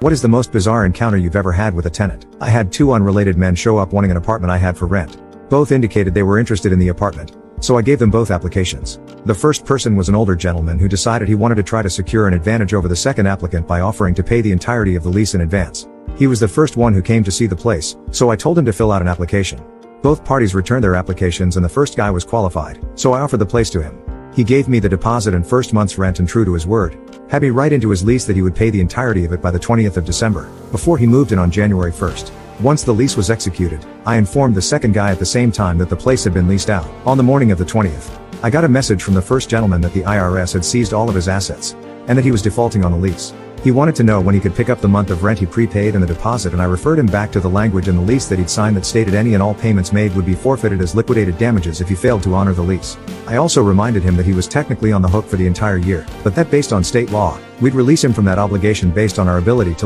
What is the most bizarre encounter you've ever had with a tenant? I had two unrelated men show up wanting an apartment I had for rent. Both indicated they were interested in the apartment, so I gave them both applications. The first person was an older gentleman who decided he wanted to try to secure an advantage over the second applicant by offering to pay the entirety of the lease in advance. He was the first one who came to see the place, so I told him to fill out an application. Both parties returned their applications and the first guy was qualified, so I offered the place to him. He gave me the deposit and first month's rent, and true to his word, had me write into his lease that he would pay the entirety of it by the 20th of December, before he moved in on January 1st. Once the lease was executed, I informed the second guy at the same time that the place had been leased out. On the morning of the 20th, I got a message from the first gentleman that the IRS had seized all of his assets, and that he was defaulting on the lease. He wanted to know when he could pick up the month of rent he prepaid and the deposit, and I referred him back to the language in the lease that he'd signed that stated any and all payments made would be forfeited as liquidated damages if he failed to honor the lease. I also reminded him that he was technically on the hook for the entire year, but that based on state law, we'd release him from that obligation based on our ability to